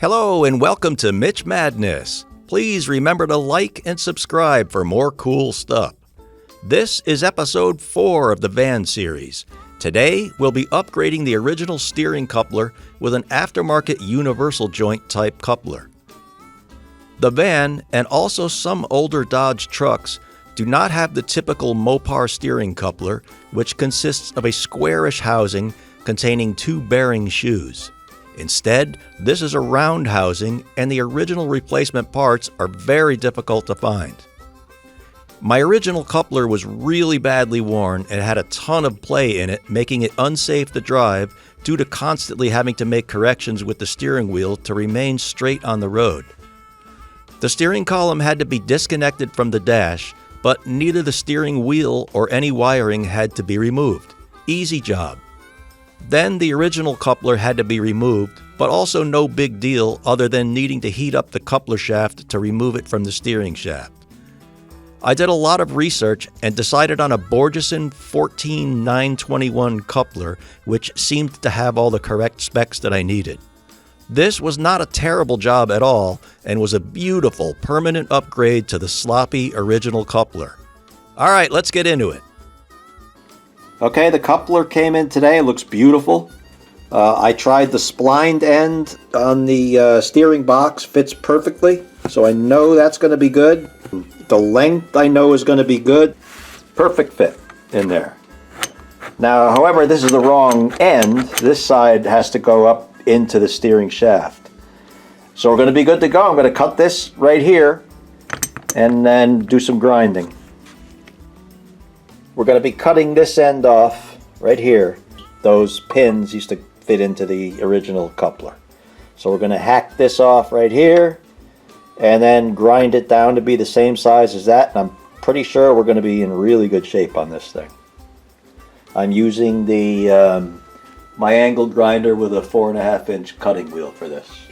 Hello and welcome to Mitch Madness. Please remember to like and subscribe for more cool stuff. This is episode 4 of the van series. Today, we'll be upgrading the original steering coupler with an aftermarket universal joint type coupler. The van, and also some older Dodge trucks, do not have the typical Mopar steering coupler, which consists of a squarish housing containing 2 bearing shoes. Instead, this is a round housing, and the original replacement parts are very difficult to find. My original coupler was really badly worn and had a ton of play in it, making it unsafe to drive due to constantly having to make corrections with the steering wheel to remain straight on the road. The steering column had to be disconnected from the dash, but neither the steering wheel or any wiring had to be removed. Easy job. Then the original coupler had to be removed, but also no big deal other than needing to heat up the coupler shaft to remove it from the steering shaft. I did a lot of research and decided on a Borgeson 14921 coupler, which seemed to have all the correct specs that I needed. This was not a terrible job at all and was a beautiful permanent upgrade to the sloppy original coupler. All right, let's get into it. Okay, the coupler came in today. It looks beautiful. I tried the splined end on the steering box. Fits perfectly, so I know that's going to be good. The length I know is going to be good. Perfect fit in there. Now, however, this is the wrong end. This side has to go up into the steering shaft. So we're going to be good to go. I'm going to cut this right here and then do some grinding. We're going to be cutting this end off right here. Those pins used to fit into the original coupler. So we're going to hack this off right here and then grind it down to be the same size as that. And I'm pretty sure we're going to be in really good shape on this thing. I'm using the my angled grinder with a 4.5-inch cutting wheel for this.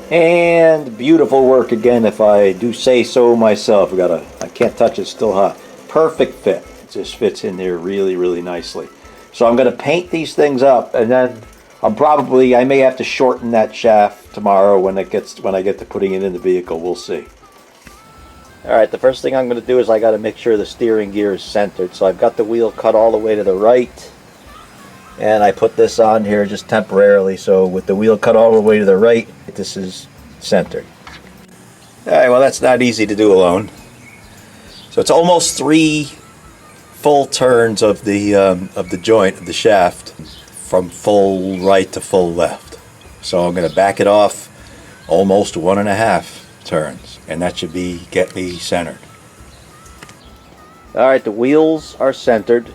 And beautiful work again, if I do say so myself. I can't touch it, it's still hot. Perfect fit. It just fits in there really, really nicely. So I'm going to paint these things up, and then I may have to shorten that shaft tomorrow when I get to putting it in the vehicle. We'll see. All right, the first thing I'm going to do is I got to make sure the steering gear is centered. So I've got the wheel cut all the way to the right, and I put this on here just temporarily. So with the wheel cut all the way to the right, this is centered. All right, well, that's not easy to do alone. So it's almost 3 full turns of the joint of the shaft from full right to full left. So I'm going to back it off almost 1.5 turns, and that should get me centered. All right, the wheels are centered.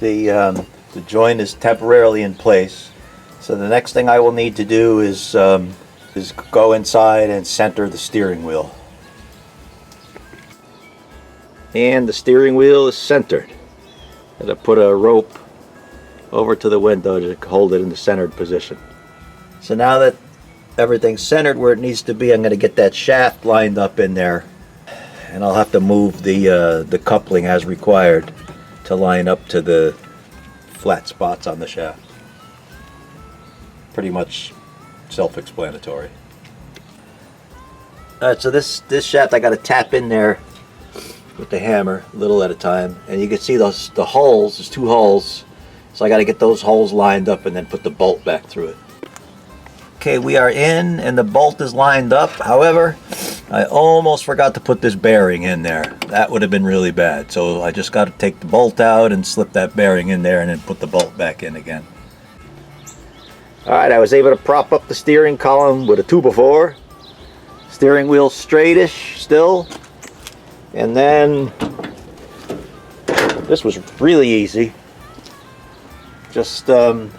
The joint is temporarily in place. So the next thing I will need to do is go inside and center the steering wheel. And the steering wheel is centered. I'm going to put a rope over to the window to hold it in the centered position. So now that everything's centered where it needs to be, I'm going to get that shaft lined up in there. And I'll have to move the coupling as required to line up to the flat spots on the shaft. Pretty much self-explanatory. Alright, so this shaft I got to tap in there with the hammer, a little at a time, and you can see the holes. There's 2 holes, so I got to get those holes lined up and then put the bolt back through it. Okay, we are in, and the bolt is lined up. However, I almost forgot to put this bearing in there. That would have been really bad. So I just got to take the bolt out and slip that bearing in there and then put the bolt back in again. Alright, I was able to prop up the steering column with a 2x4. Steering wheel straightish still. And then, this was really easy. Just move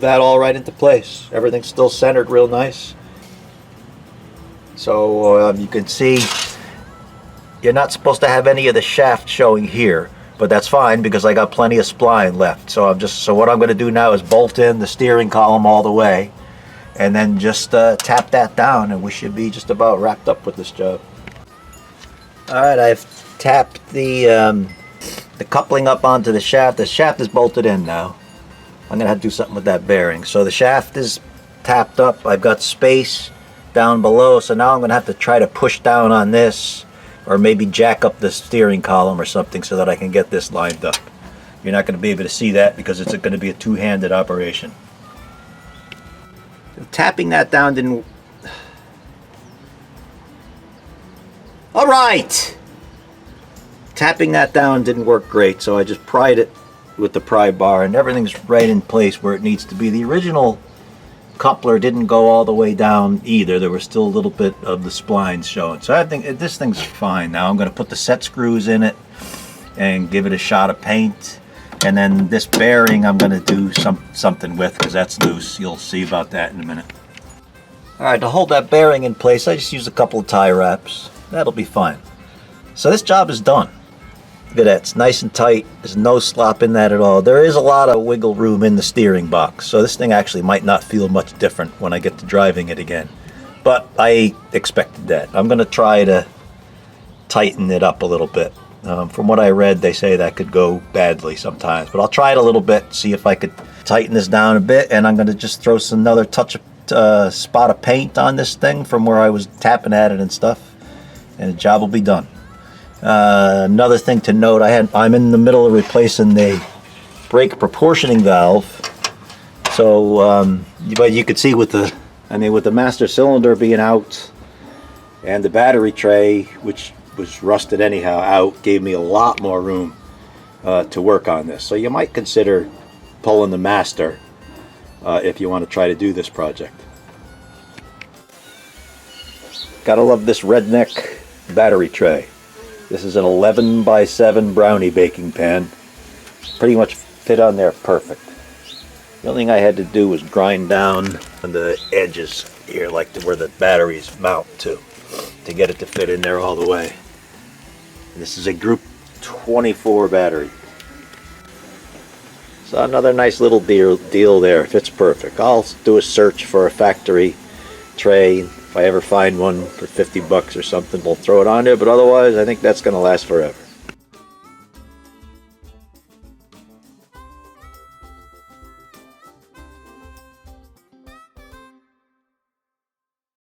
that all right into place. Everything's still centered real nice. So you can see you're not supposed to have any of the shaft showing here, but that's fine because I got plenty of spline left. So what I'm going to do now is bolt in the steering column all the way, and then just tap that down, and we should be just about wrapped up with this job. All right, I've tapped the coupling up onto the shaft. The shaft is bolted in now. I'm gonna have to do something with that bearing. So the shaft is tapped up. I've got space down below, so now I'm gonna have to try to push down on this, or maybe jack up the steering column or something so that I can get this lined up. You're not gonna be able to see that because it's gonna be a two-handed operation. Tapping that down didn't... All right! Tapping that down didn't work great, so I just pried it with the pry bar, and everything's right in place where it needs to be. The original coupler didn't go all the way down either. There was still a little bit of the splines showing. So I think this thing's fine now. I'm going to put the set screws in it and give it a shot of paint. And then this bearing I'm going to do something with, because that's loose. You'll see about that in a minute. Alright, to hold that bearing in place, I just use a couple of tie wraps. That'll be fine. So this job is done. Look at that, it's nice and tight. There's no slop in that at all. There is a lot of wiggle room in the steering box, so this thing actually might not feel much different when I get to driving it again. But I expected that. I'm going to try to tighten it up a little bit. From what I read, they say that could go badly sometimes, but I'll try it a little bit, see if I could tighten this down a bit, and I'm going to just throw another touch of spot of paint on this thing from where I was tapping at it and stuff, and the job will be done. Another thing to note, I'm in the middle of replacing the brake proportioning valve. So, but you could see with the master cylinder being out and the battery tray, which was rusted anyhow, out, gave me a lot more room to work on this. So you might consider pulling the master if you want to try to do this project. Gotta love this redneck battery tray. This is an 11 by 7 brownie baking pan. Pretty much fit on there perfect. The only thing I had to do was grind down on the edges here, like where the batteries mount to get it to fit in there all the way. And this is a Group 24 battery. So another nice little deal there. Fits perfect. I'll do a search for a factory tray. If I ever find one for 50 bucks or something, we'll throw it on there, but otherwise I think that's going to last forever.